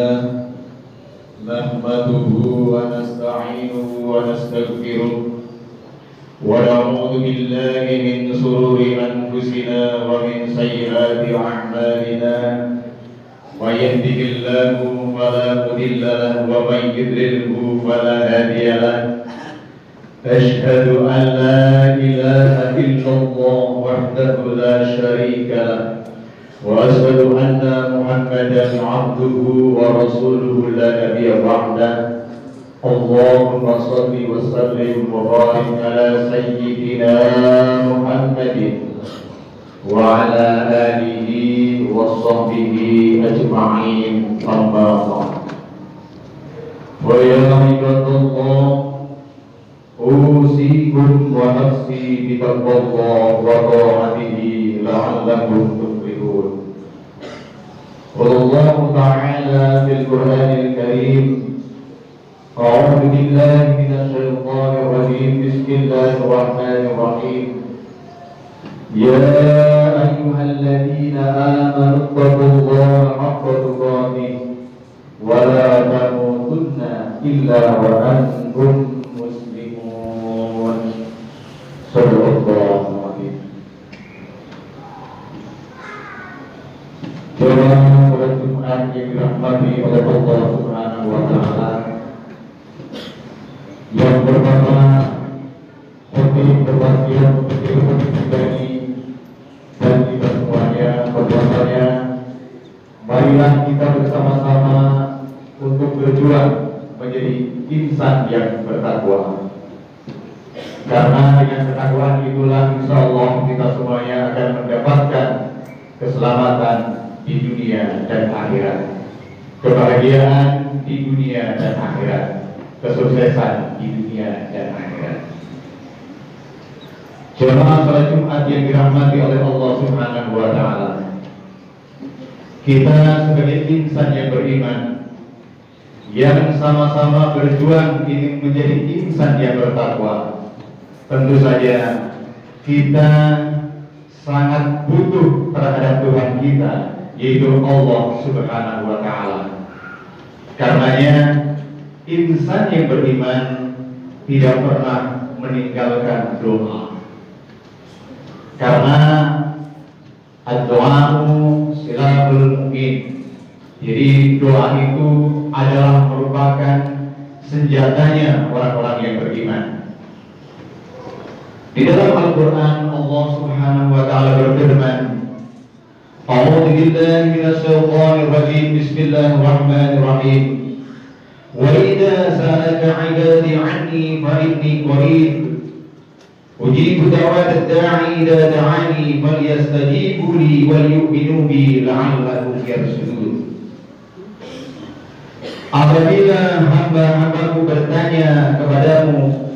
لله نحمده ونستعينه ونستغفره ونعوذ بالله من شرور أنفسنا ومن سيئات أعمالنا من يهده الله فلا مضل له ومن يضلله فلا هادي له أشهد أن لا إله إلا الله وحده لا شريك له وأشهد أن محمدا عبده ورسوله لا نبي بعده اللهم صل وسلم وبارك على سيدنا محمد وعلى آله وصحبه أجمعين أما بعد فيا عباد الله أوصيكم ونفسي بتقوى الله وطاعته لعلكم تفلحون. قال الله تعالى في القرآن الكريم أعوذ بالله من الشيطان الرجيم بسم الله الرحمن الرحيم يا أيها الذين آمنوا اتقوا الله حق تقاته ولا تموتن إلا وأنتم مسلمون. صدق الله العظيم. Jemaah sholat Jumat yang dirahmati oleh Allah Subhanahu wa Ta'ala, yang pertama khotib berwasiat untuk diri pribadi dan kita semuanya bahwasanya marilah kita bersama-sama untuk berjuang menjadi insan yang bertakwa. Karena dengan ketakwaan itulah insya Allah kita semuanya akan mendapatkan keselamatan di dunia dan akhirat, kebahagiaan di dunia dan akhirat, kesuksesan di dunia dan akhirat. Jemaah salat Jumat yang dirahmati oleh Allah Subhanahu wa Ta'ala, kita sebagai insan yang beriman yang sama-sama berjuang ingin menjadi insan yang bertakwa, tentu saja kita sangat butuh terhadap Tuhan kita, yaitu Allah Subhanahu wa Ta'ala. Karenanya insan yang beriman tidak pernah meninggalkan doa. Karena ad-du'a'u silahul mu'min. Jadi doa itu adalah merupakan senjatanya orang-orang yang beriman. Di dalam Al-Quran Allah Subhanahu wa Ta'ala berfirman, A'udzu billahi minasyaitonir rajim. Bismillahirrahmanirrahim. Wa idza sa'alaka 'ibadi 'anni fa inni qarib ujibu da'watad da'i idza da'ani falyastajibu li wal yu'minu bi la'allahum yarshudun. Apabila hamba-hambaku bertanya kepadamu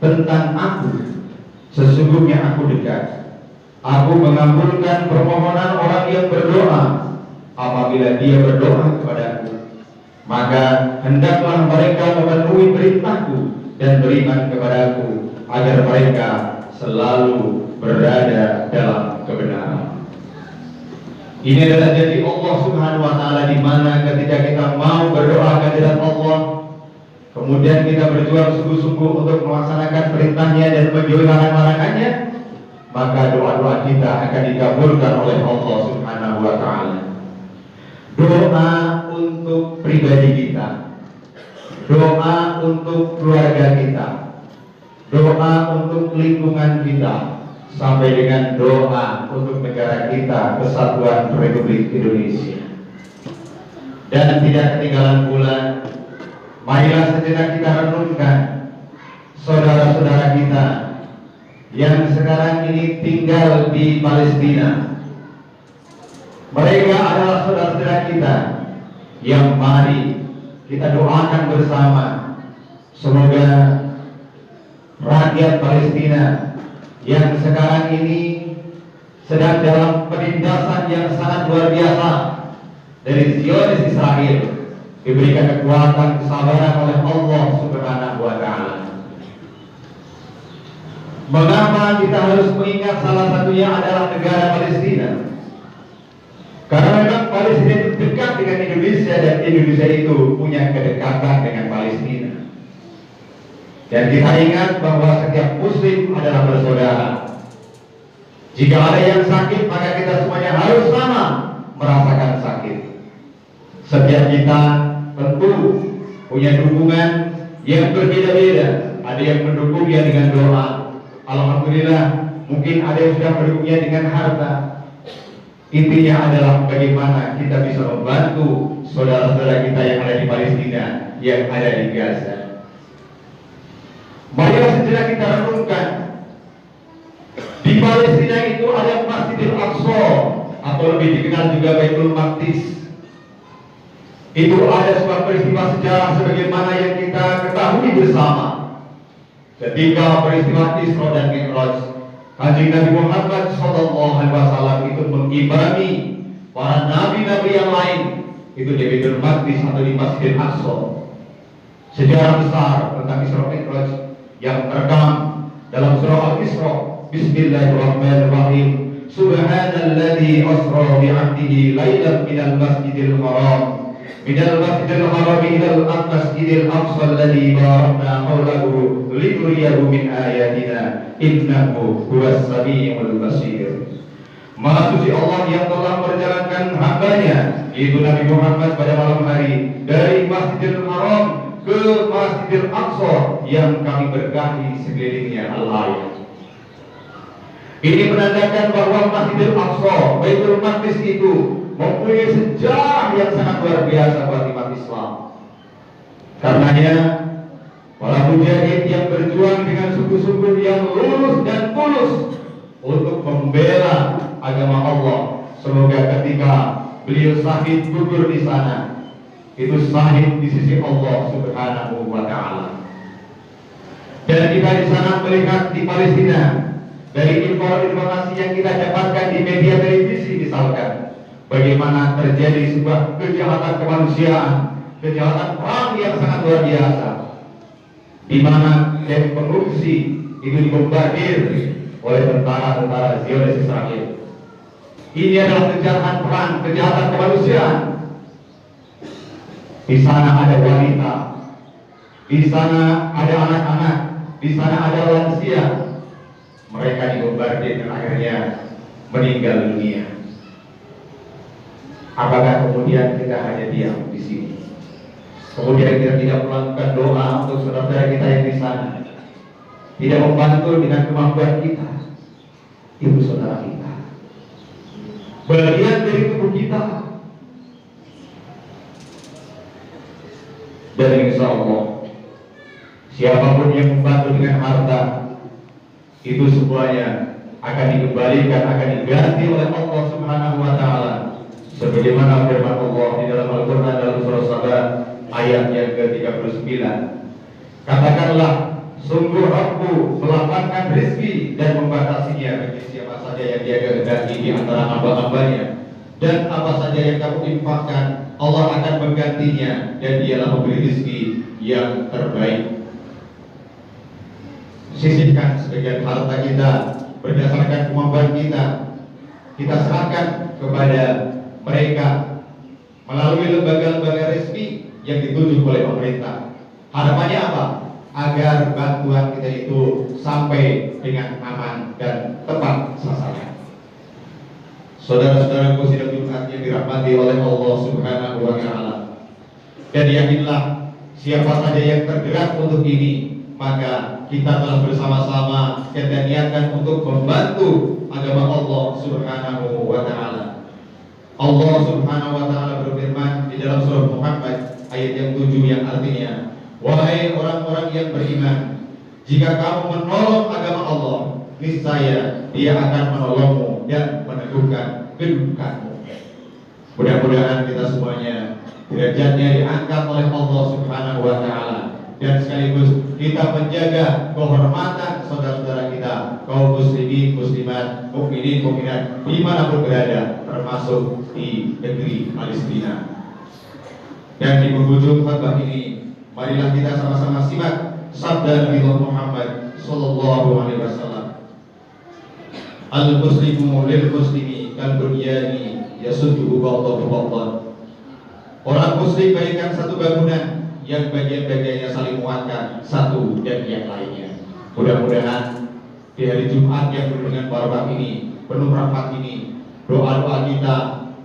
tentang aku, sesungguhnya aku dekat. Aku mengabulkan permohonan orang yang berdoa apabila dia berdoa kepadaku. Maka hendaklah mereka memenuhi perintahku dan beriman kepadaku agar mereka selalu berada dalam kebenaran. Ini adalah janji Allah Subhanahu wa Ta'ala, di mana ketika kita mau berdoa kehadirat Allah, kemudian kita berjuang sungguh-sungguh untuk melaksanakan perintahnya dan menjauhi larangan-larangannya, maka doa-doa kita akan dikabulkan oleh Allah Subhanahu wa Ta'ala. Doa untuk pribadi kita, doa untuk keluarga kita, doa untuk lingkungan kita, sampai dengan doa untuk negara kita, Kesatuan Republik Indonesia. Dan tidak ketinggalan pula, marilah sejenak kita renungkan saudara-saudara kita yang sekarang ini tinggal di Palestina. Mereka adalah saudara-saudara kita yang mari kita doakan bersama, semoga rakyat Palestina yang sekarang ini sedang dalam penindasan yang sangat luar biasa dari Zionis Israel diberikan kekuatan kesabaran oleh Allah Subhanahu wa Ta'ala. Mengapa kita harus mengingat salah satunya adalah negara Palestina? Karena memang Palestina itu dekat dengan Indonesia. Indonesia dan Indonesia itu punya kedekatan dengan Palestina. Dan kita ingat bahwa setiap muslim adalah bersaudara. Jika ada yang sakit, maka kita semuanya harus sama merasakan sakit. Setiap kita tentu punya dukungan yang berbeda-beda. Ada yang mendukungnya dengan doa. Alhamdulillah, mungkin ada yang sudah mendukungnya dengan harta. Intinya adalah bagaimana kita bisa membantu saudara-saudara kita yang ada di Palestina, yang ada di Gaza. Marilah sejenak kita renungkan. Di Palestina itu ada Masjidil Aqsa, atau lebih dikenal juga Baitul Maqdis. Itu ada sebuah peristiwa sejarah sebagaimana yang kita ketahui bersama. Ketika peristiwa Isra dan Mi'raj, Kanjeng Nabi Muhammad SAW itu mengimami para nabi-nabi yang lain itu di Baitul Maqdis atau di Masjidil Aqsa. Sejarah besar tentang Isra Mi'raj yang terekam dalam surah Al-Isra. Bismillahirrahmanirrahim. Subhanalladzi asra bi'abdihi lailan minal masjidil haram ilal masjidil aqsa alladzi barakna hawlahu linuriyahu min ayatina innahu huwas samiul basir. Maha suci Allah yang telah menjalankan hambanya, yaitu Nabi Muhammad, pada malam hari dari Masjidil Haram ke Masjidil Aqsa yang kami berkahi sekelilingnya al-ayat. Ini menandakan bahwa Masjidil Aqsa, Baitul Maqdis itu mempunyai sejarah yang sangat luar biasa buat umat Islam. Karenanya para mujahid yang berjuang dengan sungguh-sungguh, yang lurus dan tulus untuk membela agama Allah, semoga ketika beliau syahid gugur di sana, itu syahid di sisi Allah Subhanahu wa Ta'ala. Dan kita di sana melihat di Palestina, dari informasi yang kita dapatkan di media televisi misalkan, bagaimana terjadi sebuah kejahatan kemanusiaan, kejahatan perang yang sangat luar biasa, di mana pengungsi itu dibombardir oleh tentara-tentara Zionis Israel. Ini adalah kejahatan perang, kejahatan kemanusiaan. Di sana ada wanita, di sana ada anak-anak, di sana ada lansia. Mereka dibombardir dan akhirnya meninggal dunia. Apakah kemudian kita hanya diam di sini? Kemudian kita tidak melakukan doa untuk saudara-saudara kita yang di sana, tidak membantu dengan kemampuan kita. Ibu saudara kita, bagian dari tubuh kita. Dan insya Allah, siapapun yang membantu dengan harta, itu semuanya akan dikembalikan, akan diganti oleh Allah Subhanahu wa Ta'ala. Sebagaimana firman Allah di dalam Al-Quran dalam surah Sabah ayat yang ke-39. Katakanlah, sungguh Rabbku melapangkan rezeki dan membatasinya bagi siapa saja yang Dia kehendaki di antara hamba-hambanya, dan apa saja yang kamu infakkan Allah akan menggantinya, dan Dialah pemberi rezeki yang terbaik. Sisihkan sebagian harta kita berdasarkan kemampuan kita, kita serahkan kepada mereka melalui lembaga-lembaga resmi yang ditunjuk oleh pemerintah. Harapannya apa? Agar bantuan kita itu sampai dengan aman dan tepat sasaran. Saudara-saudaraku sidang Jumat yang dirahmati oleh Allah Subhanahu wa Ta'ala, dan yakinlah siapa saja yang tergerak untuk ini, maka kita telah bersama-sama kita niatkan untuk membantu agama Allah Subhanahu wa Ta'ala. Allah Subhanahu wa Ta'ala berfirman di dalam surah Muhammad ayat yang 7 yang artinya, wahai orang-orang yang beriman, jika kamu menolong agama Allah, niscaya Dia akan menolongmu dan meneguhkan kedudukanmu. Mudah-mudahan kita semuanya derajatnya diangkat oleh Allah Subhanahu wa Ta'ala, dan sekaligus kita menjaga kehormatan saudara-saudara kita, kaum muslimin, muslimat, mukminin, mukminat dimanapun berada, termasuk di negeri Palestina. Dan di penghujung khutbah ini, marilah kita sama-sama simak sabda Nabi Muhammad sallallahu alaihi wasallam. Al-muslimu lil muslimi kal bunyani yasuddu ba'dahu ba'dan. Orang muslim bagaikan satu bangunan yang bagian-bagiannya saling menguatkan satu dan yang lainnya. Mudah-mudahan di hari Jumat yang penuh dengan barokah ini, penuh rahmat ini, doa-doa kita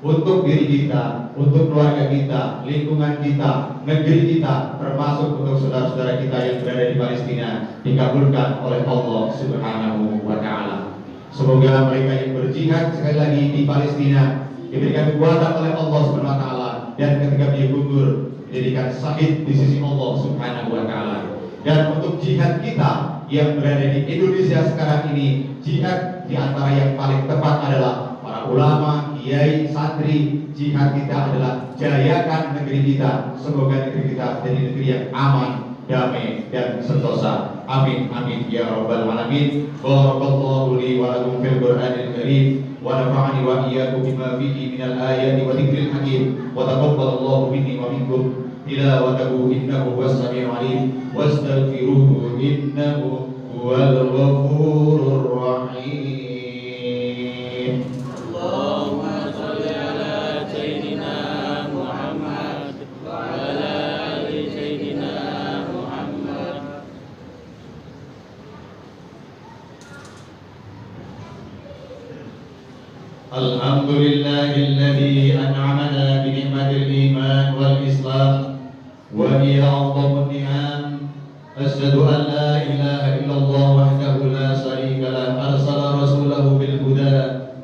untuk diri kita, untuk keluarga kita, lingkungan kita, negeri kita, termasuk untuk saudara-saudara kita yang berada di Palestina, dikabulkan oleh Allah Subhanahu wa Ta'ala. Semoga mereka yang berjihad sekali lagi di Palestina diberikan kekuatan oleh Allah Subhanahu wa Ta'ala, dan ketika dia gugur dijadikan syahid di sisi Allah Subhanahu wa Ta'ala. Dan untuk jihad kita yang berada di Indonesia sekarang ini, jihad di antara yang paling tepat adalah para ulama, kiai, santri. Jihad kita adalah jayakan negeri kita. Semoga negeri kita menjadi negeri yang aman, damai dan sentosa. Amin amin ya rabbal alamin. Barakallahu li wa lakum fil Qur'anil karim wa nafa'ani wa iyyakum bima fihi minal ayati wa dzikril hakim wa taqabbalallahu minni wa minkum tilawatahu innahu huwas samiul alim wastaghfiruhu innahu huwal ghafurur rahim. Allahumma shalli ala sayyidina Muhammad wa ala ali sayyidina Muhammad. Alhamdulillahilladzi an'amana bi ni'matil iman wal islam wa hiya a'dhamun ni'am. Asyhadu an la ilaha illallah wahdahu la syarika lah, arsala rasulahu bil huda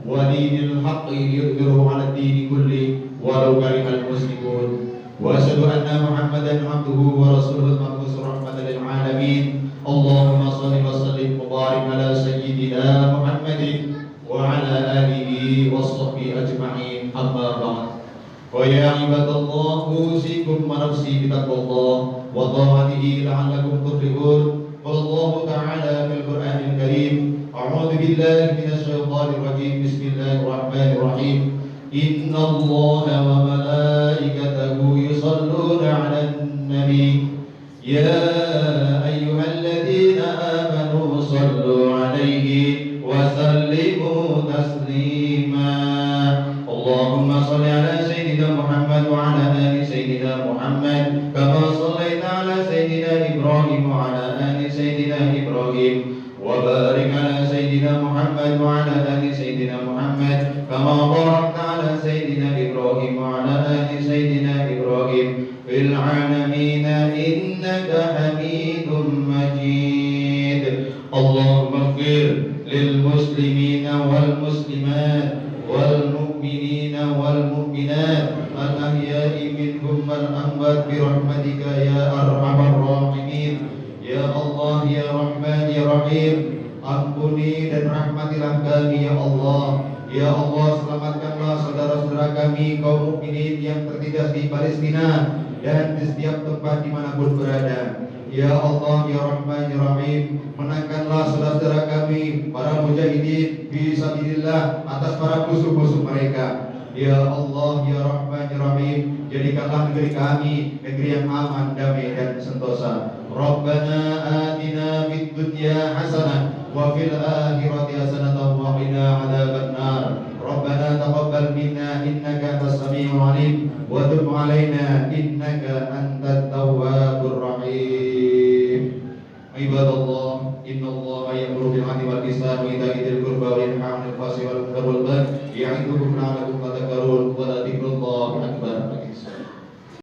wa dinil haqqi liyudhhirahu 'ala ad-dini kulli walau karihal muslimun. Wa asyhadu anna Muhammadan 'abduhu wa rasuluhu al-mab'uts rahmatan lil 'alamin. Allahumma shalli wa sallim wa barik 'ala sayyidina Muhammadin wa 'ala alihi wa sahbihi ajma'in. Amma ba'd. Wa ya ibadallah, usikum wa nafsi bi taqwallah wa ta'atihi la'allakum tuflihun. Wallahu ta'ala fil Qur'anil karim. A'udzu billahi minasy syaithanir rajim. Bismillahirrahmanirrahim. Innallaha wa malaikatahu yusholluna 'alan nabi. Ya ayyuhalladzina amanu shallu 'alaihi wa sallimu taslima. Allahumma shalli 'ala sayyidina Muhammad wa 'ala ali sayyidina Muhammad kama shallaita 'ala sayyidina Ibrahim wa 'ala ali sayyidina Ibrahim wa barik 'ala sayyidina Muhammad wa 'ala ali sayyidina Muhammad kama barakta 'ala sayyidina Ibrahim wa 'ala ali sayyidina Ibrahim fil 'alamin innaka Hamidum Majid. Allahumma ighfir lil muslimina wal muslimat wal mu'minina wal mu'minat al ahya'i minhum wal amwat bi rahmatika ya arhamar rahimin. Ya Allah ya Rahman ya Rahim, ampuni dan rahmatilah kami ya Allah. Ya Allah, selamatkanlah saudara-saudara kami kaum mukminin yang tertindas di Palestina dan di setiap tempat dimanapun berada. Ya Allah ya Rahman ya Rahim, menangkanlah saudara-saudara kami para mujahidin fisabilillah atas para musuh-musuh mereka. Ya Allah ya Rahman ya Rahim, jadikanlah negeri kami negeri yang aman, damai dan sentosa. Rabbana atina fid dunya hasanah wa fil akhirati hasanah wa qina adzabannar. Rabbana taqabbal minna innaka antas samiul alim wa tub alaina innaka antat tawwabur rahim. Ibadallah, innallaha ya'muru bil 'adli wal ihsani wa ita'i dzil qurba wa yanha 'anil fahsya'i wal munkari wal baghi ya'idukum la'allakum